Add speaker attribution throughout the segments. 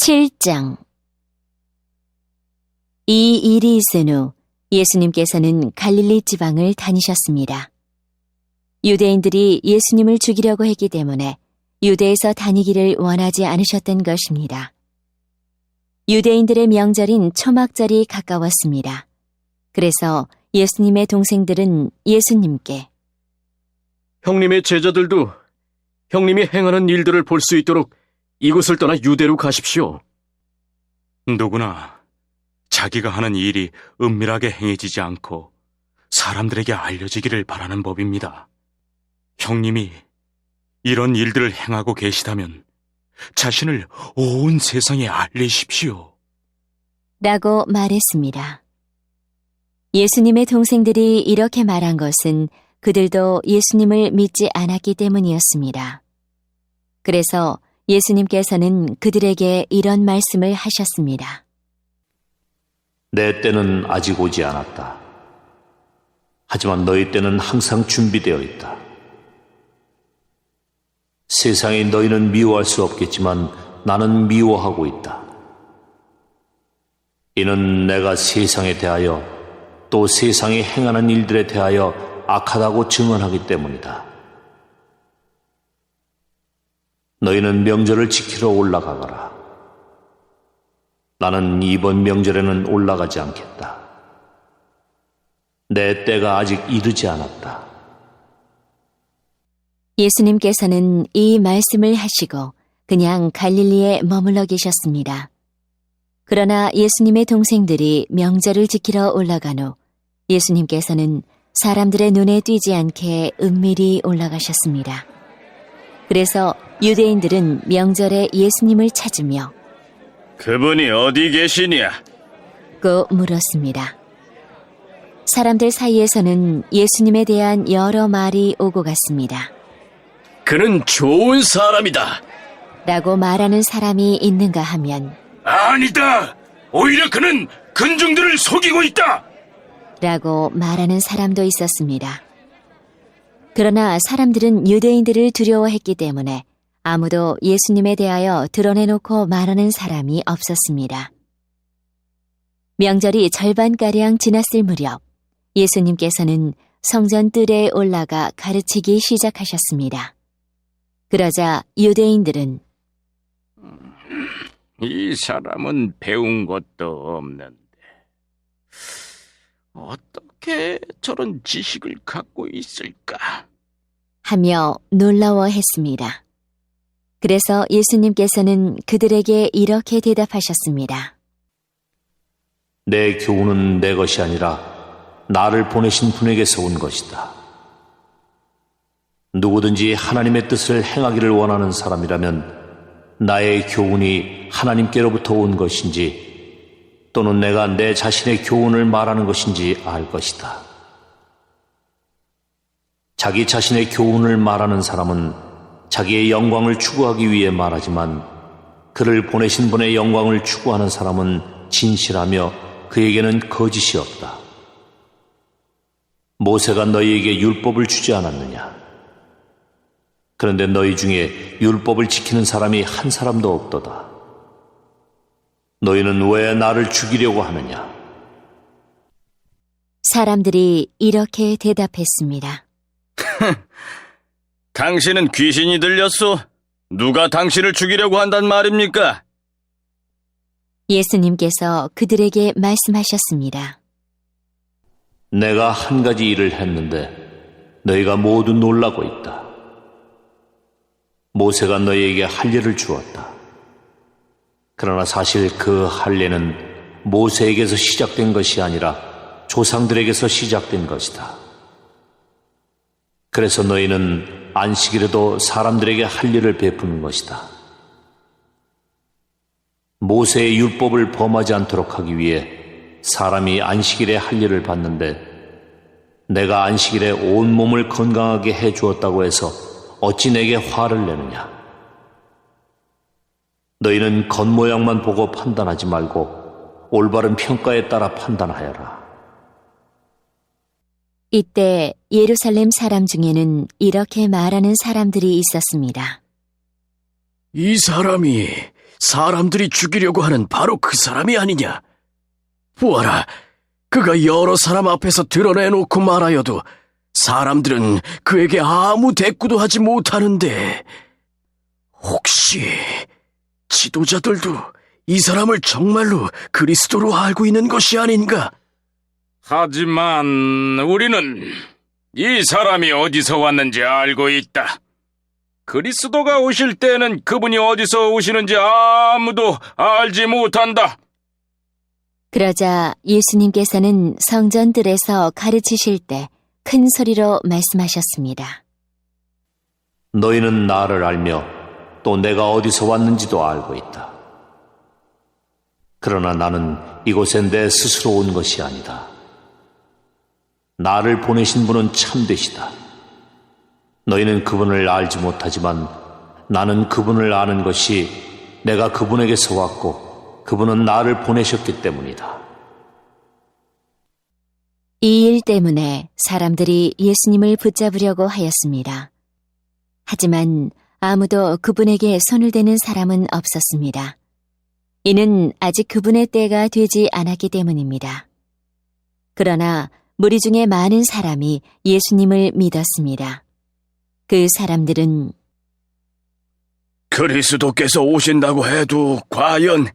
Speaker 1: 7장. 이 일이 있은 후 예수님께서는 갈릴리 지방을 다니셨습니다. 유대인들이 예수님을 죽이려고 했기 때문에 유대에서 다니기를 원하지 않으셨던 것입니다. 유대인들의 명절인 초막절이 가까웠습니다. 그래서 예수님의 동생들은 예수님께
Speaker 2: 형님의 제자들도 형님이 행하는 일들을 볼 수 있도록 이곳을 떠나 유대로 가십시오.
Speaker 3: 누구나 자기가 하는 일이 은밀하게 행해지지 않고 사람들에게 알려지기를 바라는 법입니다. 형님이 이런 일들을 행하고 계시다면 자신을 온 세상에 알리십시오.
Speaker 1: 라고 말했습니다. 예수님의 동생들이 이렇게 말한 것은 그들도 예수님을 믿지 않았기 때문이었습니다. 그래서 예수님께서는 그들에게 이런 말씀을 하셨습니다.
Speaker 4: 내 때는 아직 오지 않았다. 하지만 너희 때는 항상 준비되어 있다. 세상에 너희는 미워할 수 없겠지만 나는 미워하고 있다. 이는 내가 세상에 대하여 또 세상이 행하는 일들에 대하여 악하다고 증언하기 때문이다. 너희는 명절을 지키러 올라가거라. 나는 이번 명절에는 올라가지 않겠다. 내 때가 아직 이르지 않았다.
Speaker 1: 예수님께서는 이 말씀을 하시고 그냥 갈릴리에 머물러 계셨습니다. 그러나 예수님의 동생들이 명절을 지키러 올라간 후 예수님께서는 사람들의 눈에 띄지 않게 은밀히 올라가셨습니다. 그래서 유대인들은 명절에 예수님을 찾으며
Speaker 2: 그분이 어디 계시냐?
Speaker 1: 고 물었습니다. 사람들 사이에서는 예수님에 대한 여러 말이 오고 갔습니다.
Speaker 2: 그는 좋은 사람이다.
Speaker 1: 라고 말하는 사람이 있는가 하면
Speaker 2: 아니다. 오히려 그는 군중들을 속이고 있다.
Speaker 1: 라고 말하는 사람도 있었습니다. 그러나 사람들은 유대인들을 두려워했기 때문에 아무도 예수님에 대하여 드러내놓고 말하는 사람이 없었습니다. 명절이 절반가량 지났을 무렵 예수님께서는 성전 뜰에 올라가 가르치기 시작하셨습니다. 그러자 유대인들은
Speaker 5: 이 사람은 배운 것도 없는데 어떻게 저런 지식을 갖고 있을까?
Speaker 1: 하며 놀라워했습니다. 그래서 예수님께서는 그들에게 이렇게 대답하셨습니다.
Speaker 4: 내 교훈은 내 것이 아니라 나를 보내신 분에게서 온 것이다. 누구든지 하나님의 뜻을 행하기를 원하는 사람이라면 나의 교훈이 하나님께로부터 온 것인지 또는 내가 내 자신의 교훈을 말하는 것인지 알 것이다. 자기 자신의 교훈을 말하는 사람은 자기의 영광을 추구하기 위해 말하지만 그를 보내신 분의 영광을 추구하는 사람은 진실하며 그에게는 거짓이 없다. 모세가 너희에게 율법을 주지 않았느냐? 그런데 너희 중에 율법을 지키는 사람이 한 사람도 없도다. 너희는 왜 나를 죽이려고 하느냐?
Speaker 1: 사람들이 이렇게 대답했습니다.
Speaker 2: 당신은 귀신이 들렸소? 누가 당신을 죽이려고 한단 말입니까?
Speaker 1: 예수님께서 그들에게 말씀하셨습니다.
Speaker 4: 내가 한 가지 일을 했는데 너희가 모두 놀라고 있다. 모세가 너희에게 할례를 주었다. 그러나 사실 그 할례는 모세에게서 시작된 것이 아니라 조상들에게서 시작된 것이다. 그래서 너희는 안식일에도 사람들에게 할례를 베푸는 것이다. 모세의 율법을 범하지 않도록 하기 위해 사람이 안식일에 할례를 받는데 내가 안식일에 온 몸을 건강하게 해 주었다고 해서 어찌 내게 화를 내느냐? 너희는 겉모양만 보고 판단하지 말고 올바른 평가에 따라 판단하여라.
Speaker 1: 이때 예루살렘 사람 중에는 이렇게 말하는 사람들이 있었습니다.
Speaker 2: 이 사람이 사람들이 죽이려고 하는 바로 그 사람이 아니냐? 보아라, 그가 여러 사람 앞에서 드러내놓고 말하여도 사람들은 그에게 아무 대꾸도 하지 못하는데, 혹시 지도자들도 이 사람을 정말로 그리스도로 알고 있는 것이 아닌가?
Speaker 5: 하지만 우리는 이 사람이 어디서 왔는지 알고 있다. 그리스도가 오실 때에는 그분이 어디서 오시는지 아무도 알지 못한다.
Speaker 1: 그러자 예수님께서는 성전들에서 가르치실 때 큰 소리로 말씀하셨습니다.
Speaker 4: 너희는 나를 알며 또 내가 어디서 왔는지도 알고 있다. 그러나 나는 이곳에 내 스스로 온 것이 아니다. 나를 보내신 분은 참되시다. 너희는 그분을 알지 못하지만 나는 그분을 아는 것이 내가 그분에게서 왔고 그분은 나를 보내셨기 때문이다.
Speaker 1: 이 일 때문에 사람들이 예수님을 붙잡으려고 하였습니다. 하지만 아무도 그분에게 손을 대는 사람은 없었습니다. 이는 아직 그분의 때가 되지 않았기 때문입니다. 그러나 무리 중에 많은 사람이 예수님을 믿었습니다. 그 사람들은
Speaker 2: 그리스도께서 오신다고 해도 과연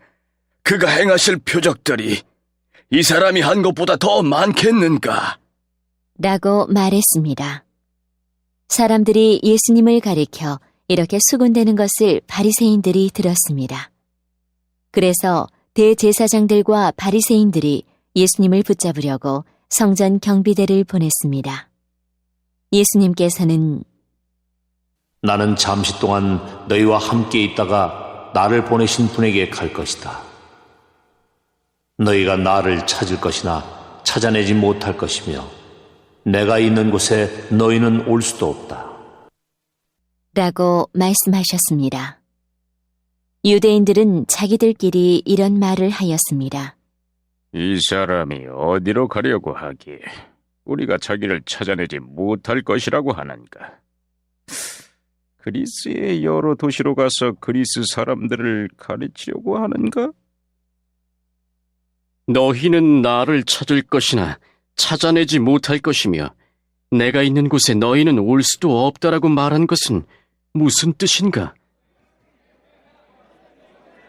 Speaker 2: 그가 행하실 표적들이 이 사람이 한 것보다 더 많겠는가?
Speaker 1: 라고 말했습니다. 사람들이 예수님을 가리켜 이렇게 수군대는 것을 바리새인들이 들었습니다. 그래서 대제사장들과 바리새인들이 예수님을 붙잡으려고 성전 경비대를 보냈습니다. 예수님께서는
Speaker 4: 나는 잠시 동안 너희와 함께 있다가 나를 보내신 분에게 갈 것이다. 너희가 나를 찾을 것이나 찾아내지 못할 것이며 내가 있는 곳에 너희는 올 수도 없다.
Speaker 1: 라고 말씀하셨습니다. 유대인들은 자기들끼리 이런 말을 하였습니다.
Speaker 5: 이 사람이 어디로 가려고 하기에 우리가 자기를 찾아내지 못할 것이라고 하는가? 그리스의 여러 도시로 가서 그리스 사람들을 가르치려고 하는가?
Speaker 2: 너희는 나를 찾을 것이나 찾아내지 못할 것이며 내가 있는 곳에 너희는 올 수도 없다라고 말한 것은 무슨 뜻인가?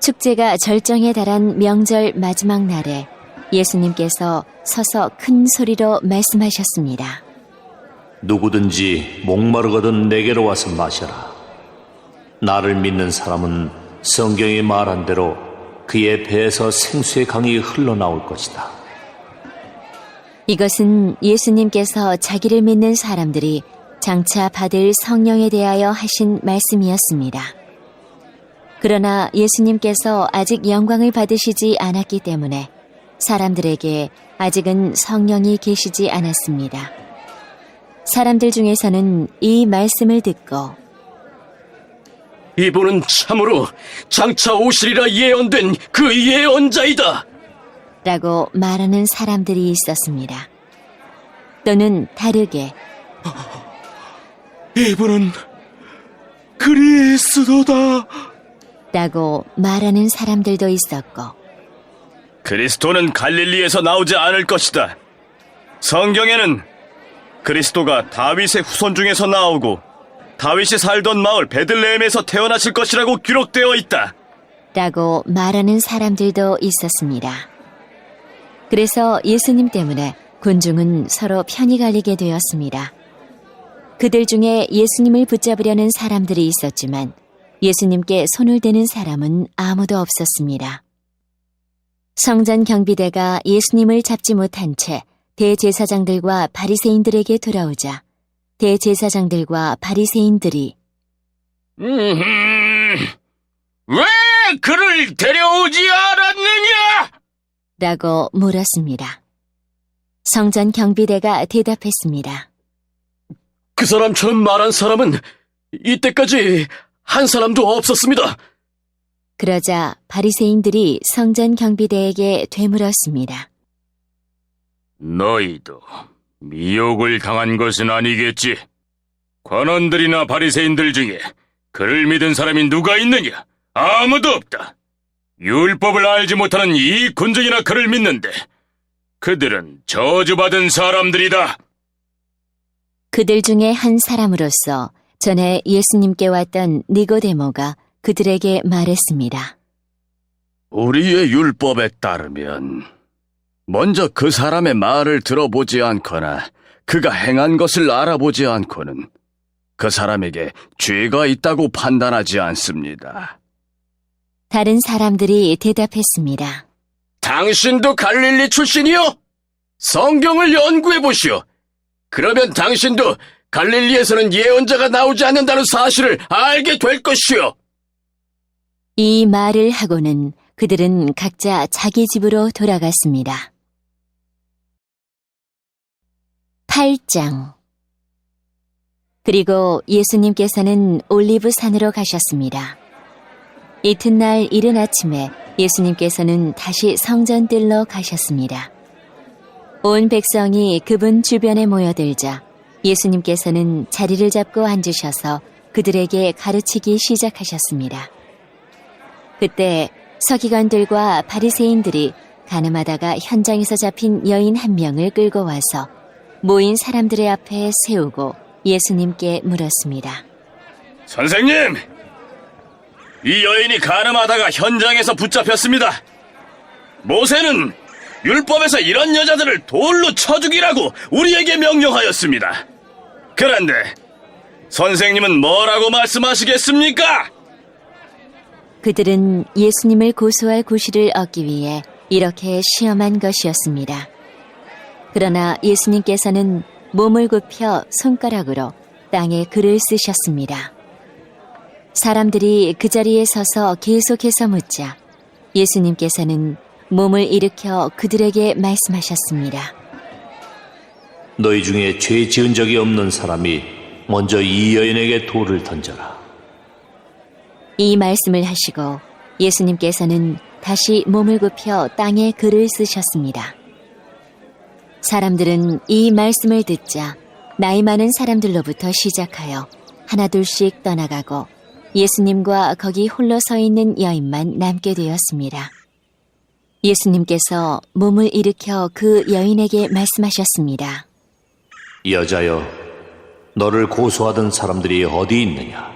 Speaker 1: 축제가 절정에 달한 명절 마지막 날에 예수님께서 서서 큰 소리로 말씀하셨습니다.
Speaker 4: 누구든지 목마르거든 내게로 와서 마셔라. 나를 믿는 사람은 성경이 말한 대로 그의 배에서 생수의 강이 흘러나올 것이다.
Speaker 1: 이것은 예수님께서 자기를 믿는 사람들이 장차 받을 성령에 대하여 하신 말씀이었습니다. 그러나 예수님께서 아직 영광을 받으시지 않았기 때문에 사람들에게 아직은 성령이 계시지 않았습니다. 사람들 중에서는 이 말씀을 듣고
Speaker 2: 이분은 참으로 장차 오시리라 예언된 그 예언자이다!
Speaker 1: 라고 말하는 사람들이 있었습니다. 또는 다르게
Speaker 3: 이분은 그리스도다.
Speaker 1: 라고 말하는 사람들도 있었고
Speaker 2: 그리스도는 갈릴리에서 나오지 않을 것이다. 성경에는 그리스도가 다윗의 후손 중에서 나오고 다윗이 살던 마을 베들레헴에서 태어나실 것이라고 기록되어 있다.
Speaker 1: 라고 말하는 사람들도 있었습니다. 그래서 예수님 때문에 군중은 서로 편이 갈리게 되었습니다. 그들 중에 예수님을 붙잡으려는 사람들이 있었지만 예수님께 손을 대는 사람은 아무도 없었습니다. 성전 경비대가 예수님을 잡지 못한 채 대제사장들과 바리새인들에게 돌아오자 대제사장들과 바리새인들이
Speaker 5: 왜 그를 데려오지 않았느냐?
Speaker 1: 라고 물었습니다. 성전 경비대가 대답했습니다.
Speaker 2: 그 사람처럼 말한 사람은 이때까지 한 사람도 없었습니다.
Speaker 1: 그러자 바리새인들이 성전 경비대에게 되물었습니다.
Speaker 5: 너희도 미혹을 당한 것은 아니겠지? 관원들이나 바리새인들 중에 그를 믿은 사람이 누가 있느냐? 아무도 없다.
Speaker 3: 율법을 알지 못하는 이 군중이나 그를 믿는데 그들은 저주받은 사람들이다.
Speaker 1: 그들 중에 한 사람으로서 전에 예수님께 왔던 니고데모가 그들에게 말했습니다.
Speaker 2: 우리의 율법에 따르면 먼저 그 사람의 말을 들어보지 않거나 그가 행한 것을 알아보지 않고는 그 사람에게 죄가 있다고 판단하지 않습니다.
Speaker 1: 다른 사람들이 대답했습니다.
Speaker 2: 당신도 갈릴리 출신이요? 성경을 연구해 보시오. 그러면 당신도 갈릴리에서는 예언자가 나오지 않는다는 사실을 알게 될 것이오.
Speaker 1: 이 말을 하고는 그들은 각자 자기 집으로 돌아갔습니다. 8장. 그리고 예수님께서는 올리브산으로 가셨습니다. 이튿날 이른 아침에 예수님께서는 다시 성전뜰로 가셨습니다. 온 백성이 그분 주변에 모여들자 예수님께서는 자리를 잡고 앉으셔서 그들에게 가르치기 시작하셨습니다. 그때 서기관들과 바리새인들이 가늠하다가 현장에서 잡힌 여인 한 명을 끌고 와서 모인 사람들의 앞에 세우고 예수님께 물었습니다.
Speaker 2: 선생님! 이 여인이 가늠하다가 현장에서 붙잡혔습니다. 모세는 율법에서 이런 여자들을 돌로 쳐 죽이라고 우리에게 명령하였습니다. 그런데 선생님은 뭐라고 말씀하시겠습니까?
Speaker 1: 그들은 예수님을 고소할 구실을 얻기 위해 이렇게 시험한 것이었습니다. 그러나 예수님께서는 몸을 굽혀 손가락으로 땅에 글을 쓰셨습니다. 사람들이 그 자리에 서서 계속해서 묻자 예수님께서는 몸을 일으켜 그들에게 말씀하셨습니다.
Speaker 4: 너희 중에 죄 지은 적이 없는 사람이 먼저 이 여인에게 돌을 던져라.
Speaker 1: 이 말씀을 하시고 예수님께서는 다시 몸을 굽혀 땅에 글을 쓰셨습니다. 사람들은 이 말씀을 듣자 나이 많은 사람들로부터 시작하여 하나둘씩 떠나가고 예수님과 거기 홀로 서 있는 여인만 남게 되었습니다. 예수님께서 몸을 일으켜 그 여인에게 말씀하셨습니다.
Speaker 4: 여자여, 너를 고소하던 사람들이 어디 있느냐?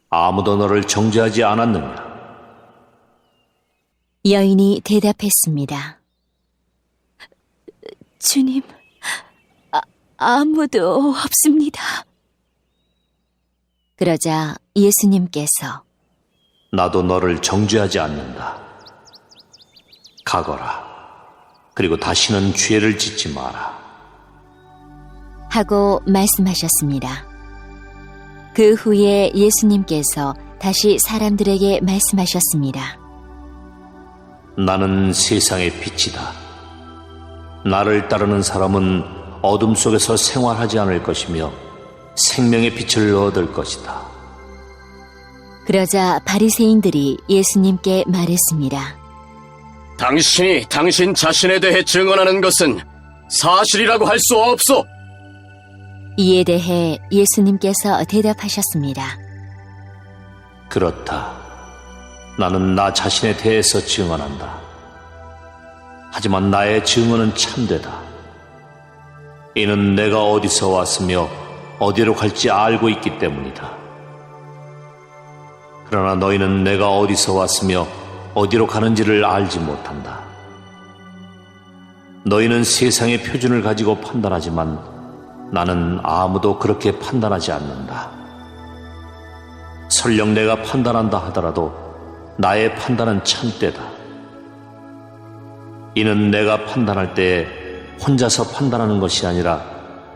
Speaker 4: 아무도 너를 정죄하지 않았느냐?
Speaker 1: 여인이 대답했습니다. 주님, 아무도 없습니다. 그러자 예수님께서
Speaker 4: 나도 너를 정죄하지 않는다. 가거라. 그리고 다시는 죄를 짓지 마라.
Speaker 1: 하고 말씀하셨습니다. 그 후에 예수님께서 다시 사람들에게 말씀하셨습니다.
Speaker 4: 나는 세상의 빛이다. 나를 따르는 사람은 어둠 속에서 생활하지 않을 것이며 생명의 빛을 얻을 것이다.
Speaker 1: 그러자 바리새인들이 예수님께 말했습니다.
Speaker 2: 당신이 당신 자신에 대해 증언하는 것은 사실이라고 할 수 없소.
Speaker 1: 이에 대해 예수님께서 대답하셨습니다.
Speaker 4: 그렇다. 나는 나 자신에 대해서 증언한다. 하지만 나의 증언은 참되다. 이는 내가 어디서 왔으며 어디로 갈지 알고 있기 때문이다. 그러나 너희는 내가 어디서 왔으며 어디로 가는지를 알지 못한다. 너희는 세상의 표준을 가지고 판단하지만 나는 아무도 그렇게 판단하지 않는다. 설령 내가 판단한다 하더라도 나의 판단은 참되다. 이는 내가 판단할 때에 혼자서 판단하는 것이 아니라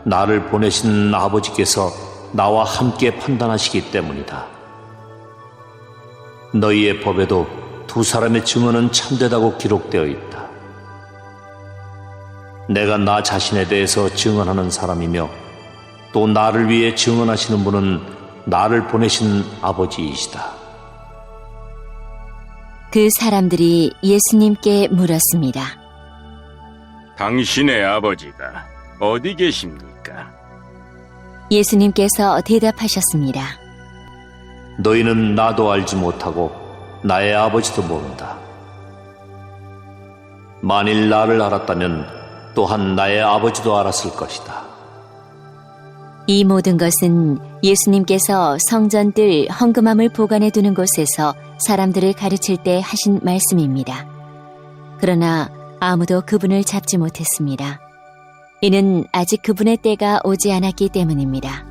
Speaker 4: 나를 보내신 아버지께서 나와 함께 판단하시기 때문이다. 너희의 법에도 두 사람의 증언은 참되다고 기록되어 있다. 내가 나 자신에 대해서 증언하는 사람이며 또 나를 위해 증언하시는 분은 나를 보내신 아버지이시다.
Speaker 1: 그 사람들이 예수님께 물었습니다.
Speaker 5: 당신의 아버지가 어디 계십니까?
Speaker 1: 예수님께서 대답하셨습니다.
Speaker 4: 너희는 나도 알지 못하고 나의 아버지도 모른다. 만일 나를 알았다면 또한 나의 아버지도 알았을 것이다.
Speaker 1: 이 모든 것은 예수님께서 성전들 헌금함을 보관해 두는 곳에서 사람들을 가르칠 때 하신 말씀입니다. 그러나 아무도 그분을 잡지 못했습니다. 이는 아직 그분의 때가 오지 않았기 때문입니다.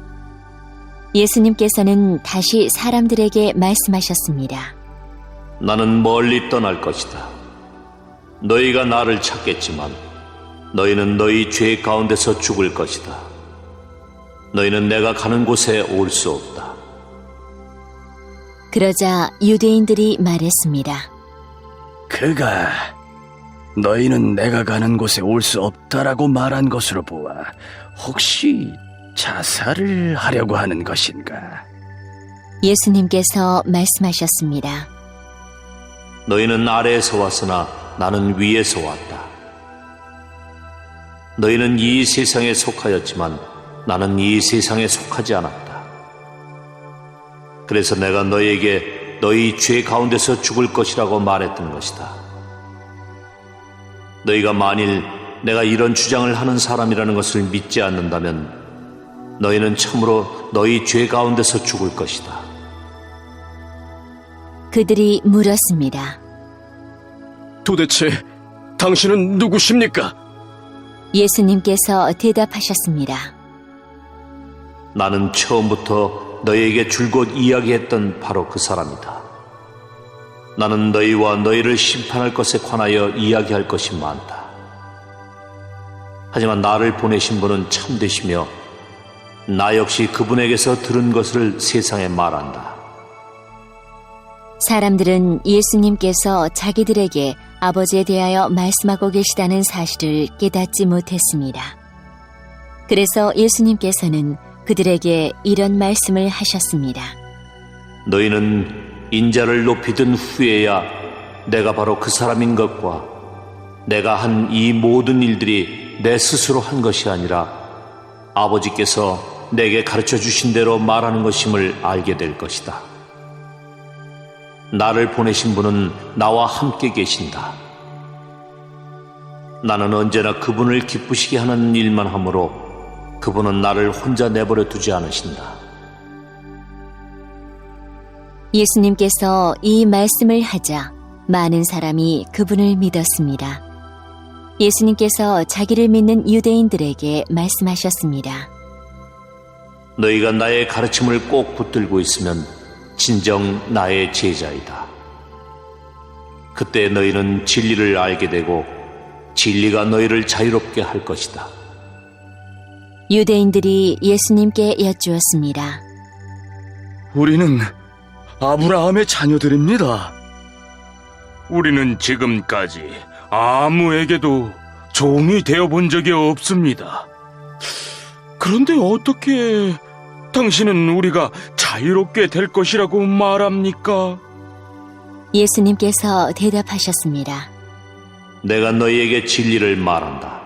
Speaker 1: 예수님께서는 다시 사람들에게 말씀하셨습니다.
Speaker 4: 나는 멀리 떠날 것이다. 너희가 나를 찾겠지만 너희는 너희 죄 가운데서 죽을 것이다. 너희는 내가 가는 곳에 올 수 없다.
Speaker 1: 그러자 유대인들이 말했습니다.
Speaker 2: 그가 너희는 내가 가는 곳에 올 수 없다라고 말한 것으로 보아 혹시 자살을 하려고 하는 것인가?
Speaker 1: 예수님께서 말씀하셨습니다.
Speaker 4: 너희는 아래에서 왔으나 나는 위에서 왔다. 너희는 이 세상에 속하였지만 나는 이 세상에 속하지 않았다. 그래서 내가 너희에게 너희 죄 가운데서 죽을 것이라고 말했던 것이다. 너희가 만일 내가 이런 주장을 하는 사람이라는 것을 믿지 않는다면 너희는 참으로 너희 죄 가운데서 죽을 것이다.
Speaker 1: 그들이 물었습니다.
Speaker 2: 도대체 당신은 누구십니까?
Speaker 1: 예수님께서 대답하셨습니다.
Speaker 4: 나는 처음부터 너희에게 줄곧 이야기했던 바로 그 사람이다. 나는 너희와 너희를 심판할 것에 관하여 이야기할 것이 많다. 하지만 나를 보내신 분은 참되시며 나 역시 그분에게서 들은 것을 세상에 말한다.
Speaker 1: 사람들은 예수님께서 자기들에게 아버지에 대하여 말씀하고 계시다는 사실을 깨닫지 못했습니다. 그래서 예수님께서는 그들에게 이런 말씀을 하셨습니다.
Speaker 4: 너희는 인자를 높이 든 후에야 내가 바로 그 사람인 것과 내가 한 이 모든 일들이 내 스스로 한 것이 아니라 아버지께서 내게 가르쳐 주신 대로 말하는 것임을 알게 될 것이다. 나를 보내신 분은 나와 함께 계신다. 나는 언제나 그분을 기쁘시게 하는 일만 하므로 그분은 나를 혼자 내버려 두지 않으신다.
Speaker 1: 예수님께서 이 말씀을 하자 많은 사람이 그분을 믿었습니다. 예수님께서 자기를 믿는 유대인들에게 말씀하셨습니다.
Speaker 4: 너희가 나의 가르침을 꼭 붙들고 있으면 진정 나의 제자이다. 그때 너희는 진리를 알게 되고 진리가 너희를 자유롭게 할 것이다.
Speaker 1: 유대인들이 예수님께 여쭈었습니다.
Speaker 2: 우리는 아브라함의 자녀들입니다.
Speaker 3: 우리는 지금까지 아무에게도 종이 되어 본 적이 없습니다. 그런데 어떻게 당신은 우리가 자유롭게 될 것이라고 말합니까?
Speaker 1: 예수님께서 대답하셨습니다.
Speaker 4: 내가 너희에게 진리를 말한다.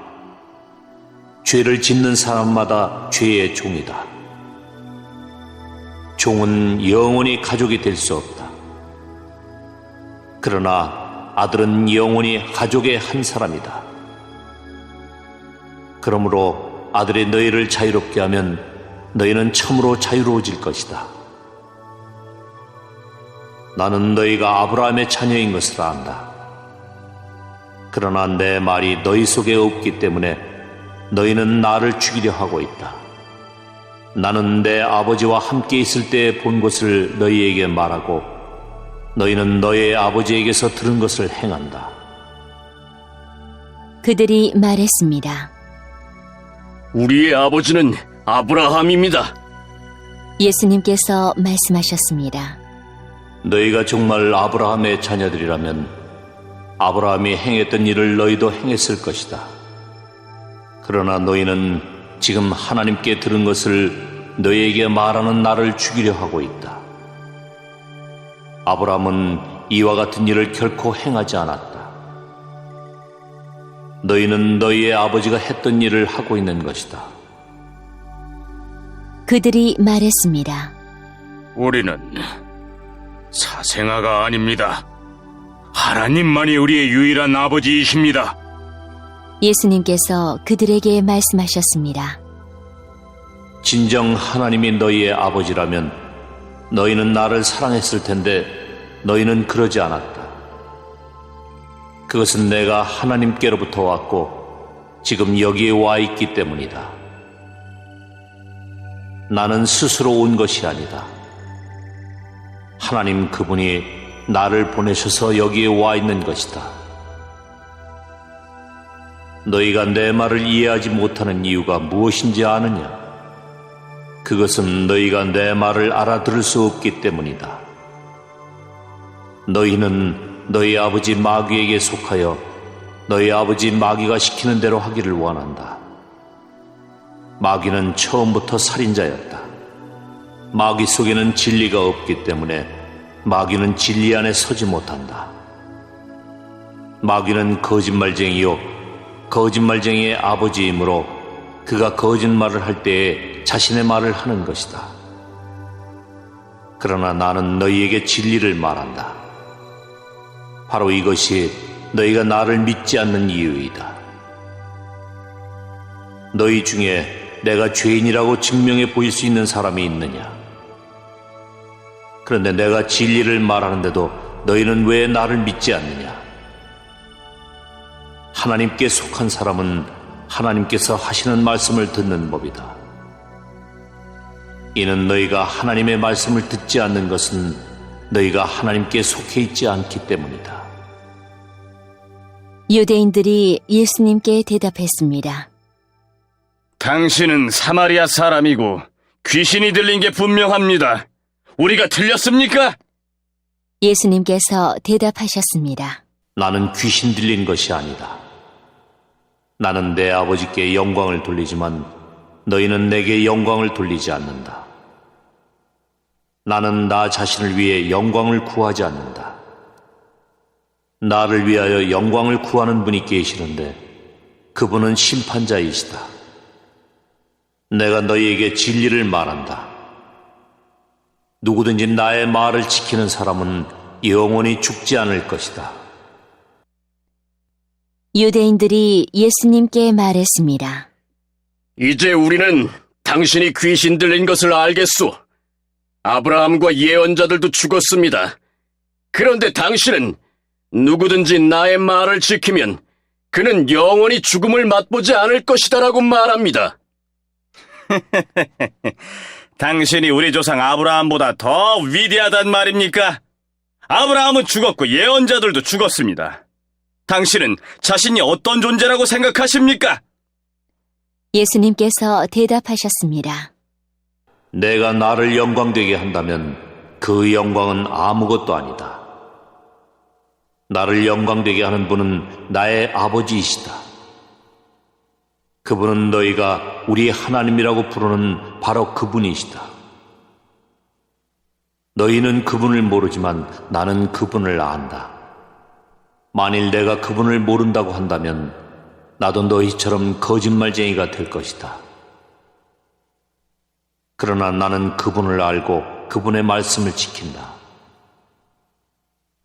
Speaker 4: 죄를 짓는 사람마다 죄의 종이다. 종은 영원히 가족이 될 수 없다. 그러나 아들은 영원히 가족의 한 사람이다. 그러므로 아들이 너희를 자유롭게 하면 너희는 참으로 자유로워질 것이다. 나는 너희가 아브라함의 자녀인 것을 안다. 그러나 내 말이 너희 속에 없기 때문에 너희는 나를 죽이려 하고 있다. 나는 내 아버지와 함께 있을 때 본 것을 너희에게 말하고 너희는 너희의 아버지에게서 들은 것을 행한다.
Speaker 1: 그들이 말했습니다.
Speaker 2: 우리의 아버지는 아브라함입니다.
Speaker 1: 예수님께서 말씀하셨습니다.
Speaker 4: 너희가 정말 아브라함의 자녀들이라면 아브라함이 행했던 일을 너희도 행했을 것이다. 그러나 너희는 지금 하나님께 들은 것을 너희에게 말하는 나를 죽이려 하고 있다. 아브라함은 이와 같은 일을 결코 행하지 않았다. 너희는 너희의 아버지가 했던 일을 하고 있는 것이다.
Speaker 1: 그들이 말했습니다.
Speaker 3: 우리는 사생아가 아닙니다. 하나님만이 우리의 유일한 아버지이십니다.
Speaker 1: 예수님께서 그들에게 말씀하셨습니다.
Speaker 4: 진정 하나님이 너희의 아버지라면 너희는 나를 사랑했을 텐데 너희는 그러지 않았다. 그것은 내가 하나님께로부터 왔고 지금 여기에 와 있기 때문이다. 나는 스스로 온 것이 아니다. 하나님 그분이 나를 보내셔서 여기에 와 있는 것이다. 너희가 내 말을 이해하지 못하는 이유가 무엇인지 아느냐? 그것은 너희가 내 말을 알아들을 수 없기 때문이다. 너희는 너희 아버지 마귀에게 속하여 너희 아버지 마귀가 시키는 대로 하기를 원한다. 마귀는 처음부터 살인자였다. 마귀 속에는 진리가 없기 때문에 마귀는 진리 안에 서지 못한다. 마귀는 거짓말쟁이요 거짓말쟁이의 아버지이므로 그가 거짓말을 할 때에 자신의 말을 하는 것이다. 그러나 나는 너희에게 진리를 말한다. 바로 이것이 너희가 나를 믿지 않는 이유이다. 너희 중에 내가 죄인이라고 증명해 보일 수 있는 사람이 있느냐? 그런데 내가 진리를 말하는데도 너희는 왜 나를 믿지 않느냐? 하나님께 속한 사람은 하나님께서 하시는 말씀을 듣는 법이다. 이는 너희가 하나님의 말씀을 듣지 않는 것은 너희가 하나님께 속해 있지 않기 때문이다.
Speaker 1: 유대인들이 예수님께 대답했습니다.
Speaker 3: 당신은 사마리아 사람이고 귀신이 들린 게 분명합니다. 우리가 틀렸습니까?
Speaker 1: 예수님께서 대답하셨습니다.
Speaker 4: 나는 귀신 들린 것이 아니다. 나는 내 아버지께 영광을 돌리지만 너희는 내게 영광을 돌리지 않는다. 나는 나 자신을 위해 영광을 구하지 않는다. 나를 위하여 영광을 구하는 분이 계시는데 그분은 심판자이시다. 내가 너희에게 진리를 말한다. 누구든지 나의 말을 지키는 사람은 영원히 죽지 않을 것이다.
Speaker 1: 유대인들이 예수님께 말했습니다.
Speaker 2: 이제 우리는 당신이 귀신 들린 것을 알겠소. 아브라함과 예언자들도 죽었습니다. 그런데 당신은 누구든지 나의 말을 지키면 그는 영원히 죽음을 맛보지 않을 것이다라고 말합니다.
Speaker 3: 당신이 우리 조상 아브라함보다 더 위대하단 말입니까? 아브라함은 죽었고 예언자들도 죽었습니다. 당신은 자신이 어떤 존재라고 생각하십니까?
Speaker 1: 예수님께서 대답하셨습니다.
Speaker 4: 내가 나를 영광되게 한다면 그 영광은 아무것도 아니다. 나를 영광되게 하는 분은 나의 아버지이시다. 그분은 너희가 우리 하나님이라고 부르는 바로 그분이시다. 너희는 그분을 모르지만 나는 그분을 안다. 만일 내가 그분을 모른다고 한다면 나도 너희처럼 거짓말쟁이가 될 것이다. 그러나 나는 그분을 알고 그분의 말씀을 지킨다.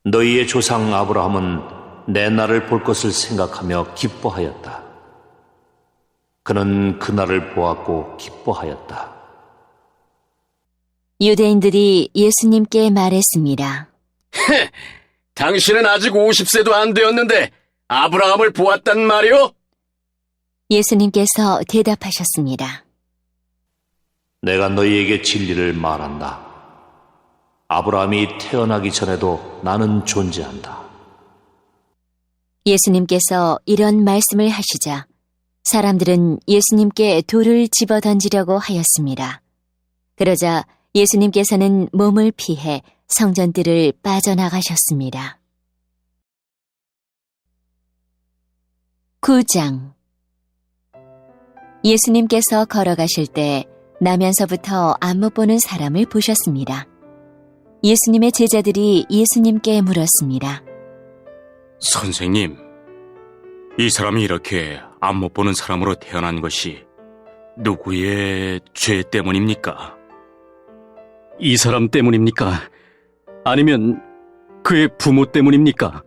Speaker 4: 너희의 조상 아브라함은 내 날을 볼 것을 생각하며 기뻐하였다. 그는 그날을 보았고 기뻐하였다.
Speaker 1: 유대인들이 예수님께 말했습니다.
Speaker 2: 당신은 아직 50세도 안 되었는데 아브라함을 보았단 말이오?
Speaker 1: 예수님께서 대답하셨습니다.
Speaker 4: 내가 너희에게 진리를 말한다. 아브라함이 태어나기 전에도 나는 존재한다.
Speaker 1: 예수님께서 이런 말씀을 하시자 사람들은 예수님께 돌을 집어 던지려고 하였습니다. 그러자 예수님께서는 몸을 피해 성전들을 빠져나가셨습니다. 9장 예수님께서 걸어가실 때 나면서부터 안 못 보는 사람을 보셨습니다. 예수님의 제자들이 예수님께 물었습니다.
Speaker 3: 선생님, 이 사람이 이렇게 안 못 보는 사람으로 태어난 것이 누구의 죄 때문입니까?
Speaker 2: 이 사람 때문입니까? 아니면 그의 부모 때문입니까?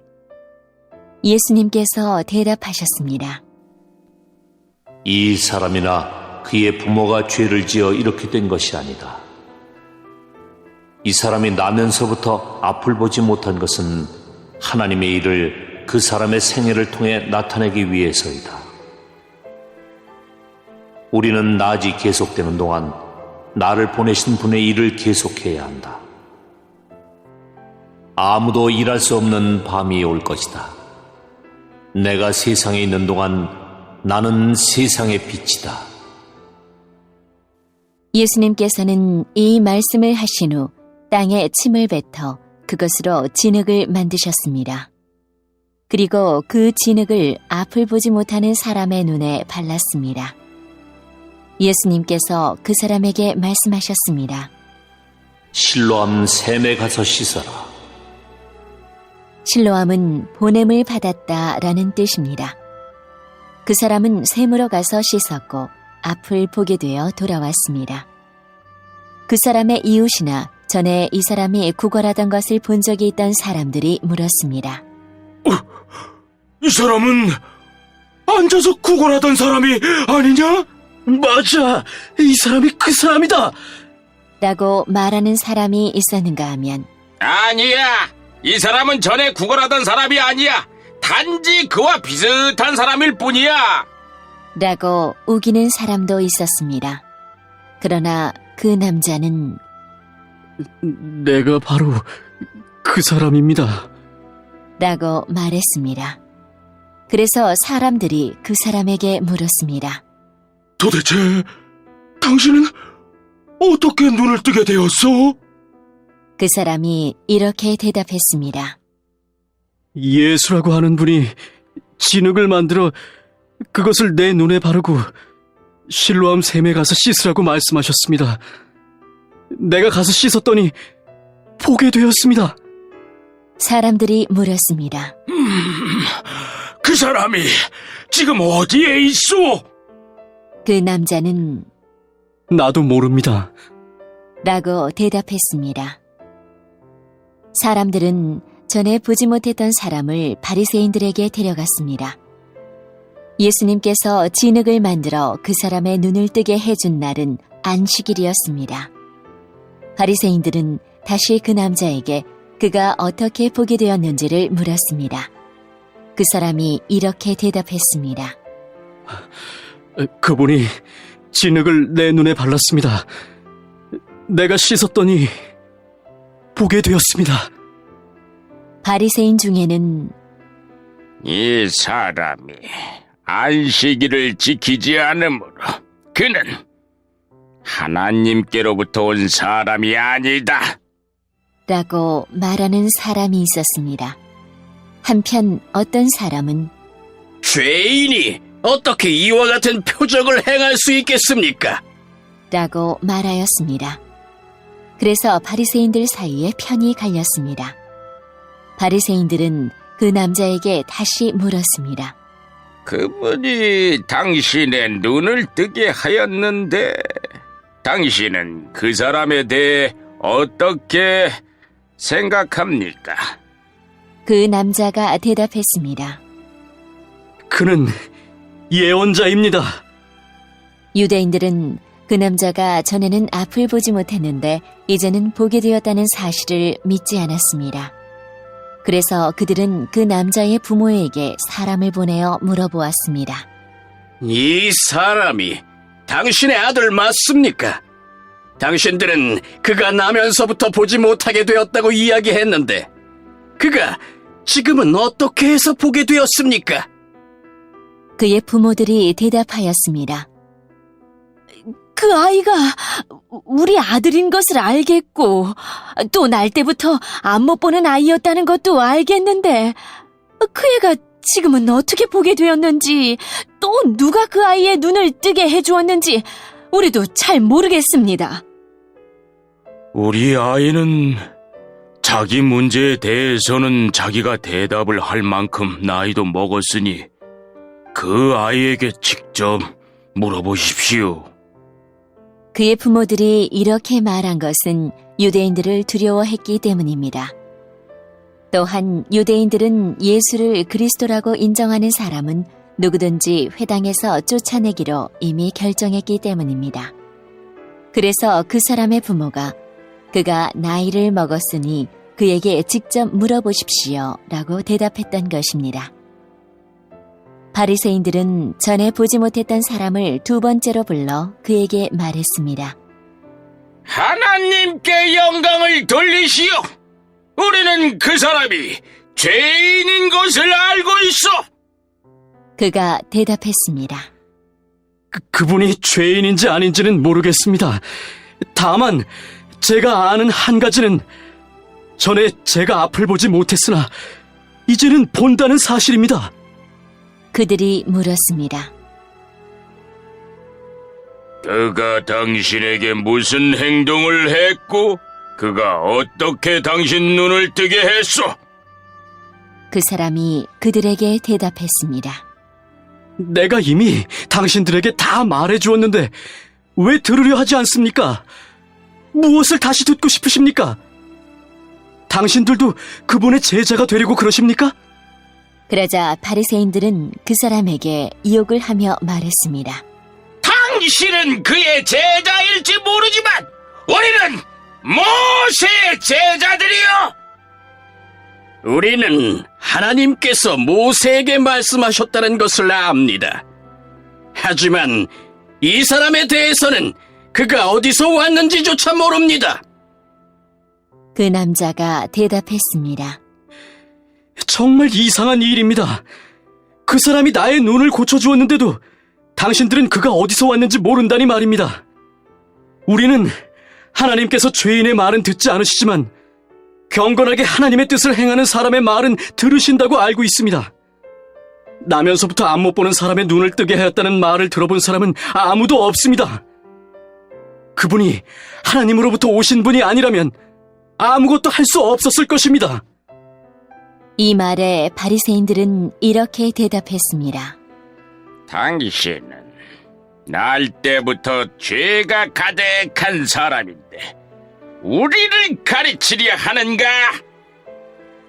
Speaker 1: 예수님께서 대답하셨습니다.
Speaker 4: 이 사람이나 그의 부모가 죄를 지어 이렇게 된 것이 아니다. 이 사람이 나면서부터 앞을 보지 못한 것은 하나님의 일을 그 사람의 생애를 통해 나타내기 위해서이다. 우리는 낮이 계속되는 동안 나를 보내신 분의 일을 계속해야 한다. 아무도 일할 수 없는 밤이 올 것이다. 내가 세상에 있는 동안 나는 세상의 빛이다.
Speaker 1: 예수님께서는 이 말씀을 하신 후 땅에 침을 뱉어 그것으로 진흙을 만드셨습니다. 그리고 그 진흙을 앞을 보지 못하는 사람의 눈에 발랐습니다. 예수님께서 그 사람에게 말씀하셨습니다.
Speaker 4: 실로암 샘에 가서 씻어라.
Speaker 1: 실로암은 보냄을 받았다라는 뜻입니다. 그 사람은 샘으로 가서 씻었고 앞을 보게 되어 돌아왔습니다. 그 사람의 이웃이나 전에 이 사람이 구걸하던 것을 본 적이 있던 사람들이 물었습니다.
Speaker 3: 이 사람은 앉아서 구걸하던 사람이 아니냐?
Speaker 2: 맞아! 이 사람이 그 사람이다!
Speaker 1: 라고 말하는 사람이 있었는가 하면
Speaker 3: 아니야! 이 사람은 전에 구걸하던 사람이 아니야! 단지 그와 비슷한 사람일 뿐이야!
Speaker 1: 라고 우기는 사람도 있었습니다. 그러나 그 남자는
Speaker 2: 내가 바로 그 사람입니다.
Speaker 1: 라고 말했습니다. 그래서 사람들이 그 사람에게 물었습니다.
Speaker 3: 도대체 당신은 어떻게 눈을 뜨게 되었어?
Speaker 1: 그 사람이 이렇게 대답했습니다.
Speaker 2: 예수라고 하는 분이 진흙을 만들어 그것을 내 눈에 바르고 실로암 샘에 가서 씻으라고 말씀하셨습니다. 내가 가서 씻었더니 보게 되었습니다.
Speaker 1: 사람들이 물었습니다.
Speaker 3: 그 사람이 지금 어디에 있어?
Speaker 1: 그 남자는
Speaker 2: 나도 모릅니다.
Speaker 1: 라고 대답했습니다. 사람들은 전에 보지 못했던 사람을 바리새인들에게 데려갔습니다. 예수님께서 진흙을 만들어 그 사람의 눈을 뜨게 해준 날은 안식일이었습니다. 바리새인들은 다시 그 남자에게 그가 어떻게 보게 되었는지를 물었습니다. 그 사람이 이렇게 대답했습니다.
Speaker 2: 그분이 진흙을 내 눈에 발랐습니다. 내가 씻었더니 보게 되었습니다.
Speaker 1: 바리새인 중에는
Speaker 5: 이 사람이 안식일을 지키지 않으므로 그는 하나님께로부터 온 사람이 아니다.
Speaker 1: 라고 말하는 사람이 있었습니다. 한편 어떤 사람은
Speaker 2: 죄인이 어떻게 이와 같은 표적을 행할 수 있겠습니까?
Speaker 1: 라고 말하였습니다. 그래서 바리새인들 사이에 편이 갈렸습니다. 바리새인들은 그 남자에게 다시 물었습니다.
Speaker 5: 그분이 당신의 눈을 뜨게 하였는데 당신은 그 사람에 대해 어떻게 생각합니까?
Speaker 1: 그 남자가 대답했습니다.
Speaker 2: 그는 예언자입니다.
Speaker 1: 유대인들은 그 남자가 전에는 앞을 보지 못했는데 이제는 보게 되었다는 사실을 믿지 않았습니다. 그래서 그들은 그 남자의 부모에게 사람을 보내어 물어보았습니다.
Speaker 2: 이 사람이 당신의 아들 맞습니까? 당신들은 그가 나면서부터 보지 못하게 되었다고 이야기했는데 그가 지금은 어떻게 해서 보게 되었습니까?
Speaker 1: 그의 부모들이 대답하였습니다. 그 아이가 우리 아들인 것을 알겠고 또 날 때부터 안 못 보는 아이였다는 것도 알겠는데 그 애가 지금은 어떻게 보게 되었는지 또 누가 그 아이의 눈을 뜨게 해주었는지 우리도 잘 모르겠습니다.
Speaker 3: 우리 아이는 자기 문제에 대해서는 자기가 대답을 할 만큼 나이도 먹었으니 그 아이에게 직접 물어보십시오.
Speaker 1: 그의 부모들이 이렇게 말한 것은 유대인들을 두려워했기 때문입니다. 또한 유대인들은 예수를 그리스도라고 인정하는 사람은 누구든지 회당에서 쫓아내기로 이미 결정했기 때문입니다. 그래서 그 사람의 부모가 그가 나이를 먹었으니 그에게 직접 물어보십시오 라고 대답했던 것입니다. 바리새인들은 전에 보지 못했던 사람을 두 번째로 불러 그에게 말했습니다.
Speaker 3: 하나님께 영광을 돌리시오. 우리는 그 사람이 죄인인 것을 알고 있어.
Speaker 1: 그가 대답했습니다.
Speaker 2: 그분이 죄인인지 아닌지는 모르겠습니다. 다만 제가 아는 한 가지는 전에 제가 앞을 보지 못했으나 이제는 본다는 사실입니다.
Speaker 1: 그들이 물었습니다.
Speaker 3: 그가 당신에게 무슨 행동을 했고 그가 어떻게 당신 눈을 뜨게 했소?
Speaker 1: 그 사람이 그들에게 대답했습니다.
Speaker 2: 내가 이미 당신들에게 다 말해주었는데 왜 들으려 하지 않습니까? 무엇을 다시 듣고 싶으십니까? 당신들도 그분의 제자가 되려고 그러십니까?
Speaker 1: 그러자 바리새인들은 그 사람에게 유혹을 하며 말했습니다.
Speaker 3: 당신은 그의 제자일지 모르지만 우리는 모세의 제자들이요.
Speaker 2: 우리는 하나님께서 모세에게 말씀하셨다는 것을 압니다. 하지만 이 사람에 대해서는 그가 어디서 왔는지조차 모릅니다.
Speaker 1: 그 남자가 대답했습니다.
Speaker 2: 정말 이상한 일입니다. 그 사람이 나의 눈을 고쳐주었는데도 당신들은 그가 어디서 왔는지 모른다니 말입니다. 우리는 하나님께서 죄인의 말은 듣지 않으시지만 경건하게 하나님의 뜻을 행하는 사람의 말은 들으신다고 알고 있습니다. 나면서부터 안 못 보는 사람의 눈을 뜨게 하였다는 말을 들어본 사람은 아무도 없습니다. 그분이 하나님으로부터 오신 분이 아니라면 아무것도 할 수 없었을 것입니다.
Speaker 1: 이 말에 바리새인들은 이렇게 대답했습니다.
Speaker 3: 당신은 날 때부터 죄가 가득한 사람인데 우리를 가르치려 하는가?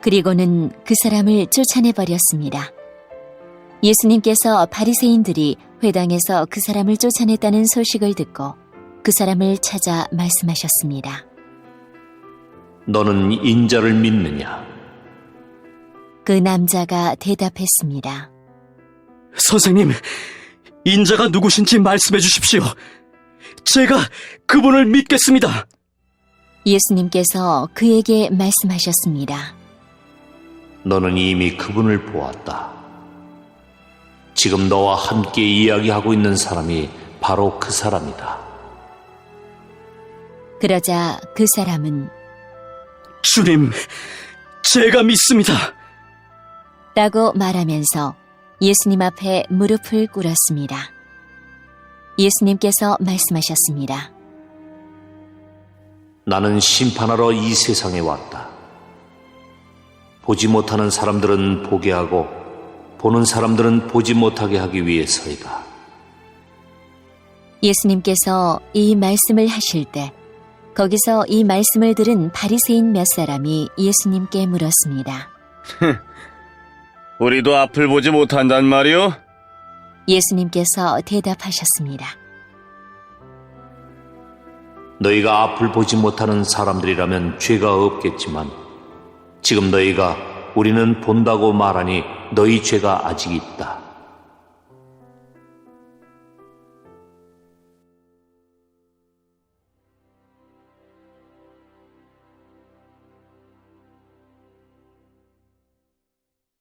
Speaker 1: 그리고는 그 사람을 쫓아내버렸습니다. 예수님께서 바리새인들이 회당에서 그 사람을 쫓아냈다는 소식을 듣고 그 사람을 찾아 말씀하셨습니다.
Speaker 4: 너는 인자를 믿느냐?
Speaker 1: 그 남자가 대답했습니다.
Speaker 2: 선생님, 인자가 누구신지 말씀해 주십시오. 제가 그분을 믿겠습니다.
Speaker 1: 예수님께서 그에게 말씀하셨습니다.
Speaker 4: 너는 이미 그분을 보았다. 지금 너와 함께 이야기하고 있는 사람이 바로 그 사람이다.
Speaker 1: 그러자 그 사람은
Speaker 2: 주님, 제가 믿습니다.
Speaker 1: 라고 말하면서 예수님 앞에 무릎을 꿇었습니다. 예수님께서 말씀하셨습니다.
Speaker 4: 나는 심판하러 이 세상에 왔다. 보지 못하는 사람들은 보게 하고 보는 사람들은 보지 못하게 하기 위해서이다.
Speaker 1: 예수님께서 이 말씀을 하실 때 거기서 이 말씀을 들은 바리새인 몇 사람이 예수님께 물었습니다.
Speaker 6: 우리도 앞을 보지 못한단 말이오?
Speaker 1: 예수님께서 대답하셨습니다.
Speaker 4: 너희가 앞을 보지 못하는 사람들이라면 죄가 없겠지만 지금 너희가 우리는 본다고 말하니 너희 죄가 아직 있다.